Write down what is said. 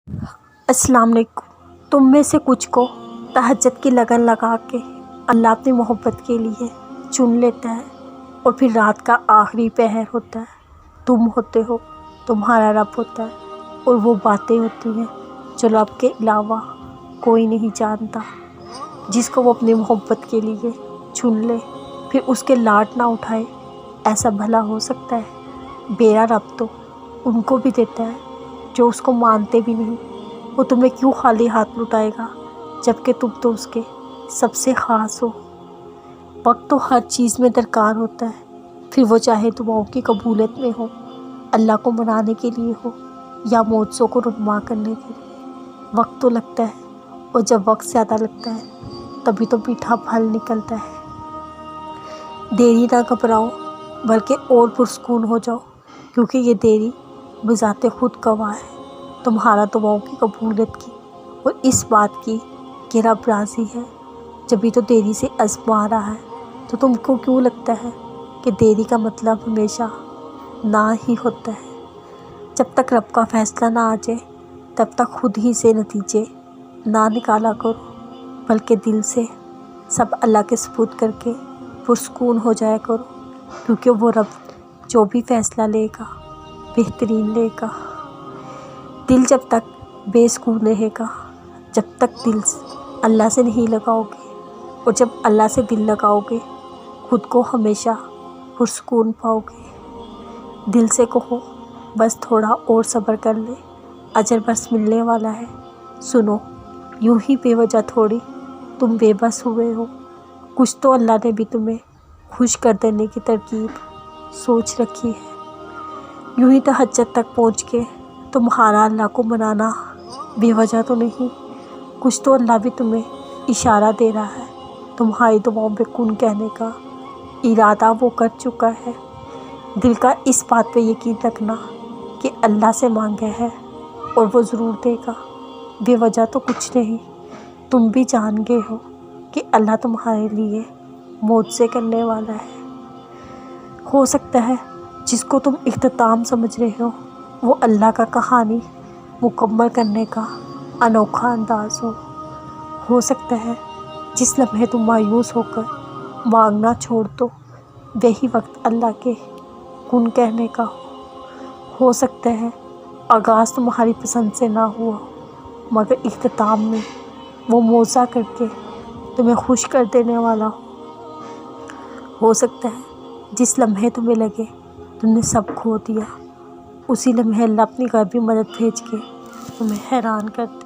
अस्सलाम वालेकुम। तुम में से कुछ को तहज्जुद की लगन लगा के अल्लाह अपनी मोहब्बत के लिए चुन लेता है और फिर रात का आखिरी पहर होता है, तुम होते हो, तुम्हारा रब होता है और वो बातें होती हैं जो रब के अलावा कोई नहीं जानता। जिसको वो अपनी मोहब्बत के लिए चुन ले फिर उसके लाड ना उठाए, ऐसा भला हो सकता है? मेरा रब तो उनको भी देता है जो उसको मानते भी नहीं। वो तुम्हें क्यों खाली हाथ लुटाएगा जबकि तुम तो उसके सबसे ख़ास हो। वक्त तो हर चीज़ में दरकार होता है, फिर वो चाहे दुआओं की कबूलियत में हो, अल्लाह को मनाने के लिए हो या मौजज़ों को रुनमा करने के लिए। वक्त तो लगता है और जब वक्त ज़्यादा लगता है तभी तो मीठा फल निकलता है। देरी ना घबराओ बल्कि और पुरस्कून हो जाओ, क्योंकि ये देरी बज़ाते खुद गवाह है तुम्हारा दुआओं की कबूलियत की और इस बात की कि रब राज़ी है। जब भी तो देरी से आज़मा रहा है तो तुमको क्यों लगता है कि देरी का मतलब हमेशा ना ही होता है? जब तक रब का फ़ैसला ना आ जाए तब तक खुद ही से नतीजे ना निकाला करो, बल्कि दिल से सब अल्लाह के सुपुर्द करके पुरस्कून हो जाया करो, क्योंकि वो रब जो भी फ़ैसला लेगा बेहतरीन लेगा। दिल जब तक बेसुकून रहेगा, जब तक दिल अल्लाह से नहीं लगाओगे, और जब अल्लाह से दिल लगाओगे खुद को हमेशा पुरसुकून पाओगे। दिल से कहो बस थोड़ा और सब्र कर ले, अजर बस मिलने वाला है। सुनो, यूं ही बेवजह थोड़ी तुम बेबस हुए हो, कुछ तो अल्लाह ने भी तुम्हें खुश कर देने की तरकीब सोच रखी है। यूं ही तहज्जुद तक पहुँच के तुम्हारा अल्लाह को मनाना बेवजह तो नहीं, कुछ तो अल्लाह भी तुम्हें इशारा दे रहा है। तुम्हारी दुआओं में कुन कहने का इरादा वो कर चुका है। दिल का इस बात पे यकीन रखना कि अल्लाह से मांगे है और वो ज़रूर देगा, बेवजह तो कुछ नहीं। तुम भी जान गए हो कि अल्लाह तुम्हारे लिए मौजज़े करने वाला है। हो सकता है जिसको तुम इख्तिताम समझ रहे हो वो अल्लाह का कहानी मुकम्मल करने का अनोखा अंदाज़ हो सकता है जिस लम्हे तुम मायूस होकर मांगना छोड़ दो वही वक्त अल्लाह के कुन कहने का हो सकता है आगाज़ तुम्हारी पसंद से ना हुआ मगर इख्तिताम में वो मौज़ा करके तुम्हें खुश कर देने वाला हो सकता है जिस लम्हे तुम्हें लगे तुमने सब खो दिया उसी लम्हे अल्लाह अपनी गैबी मदद भेज के तुम्हें हैरान कर दे।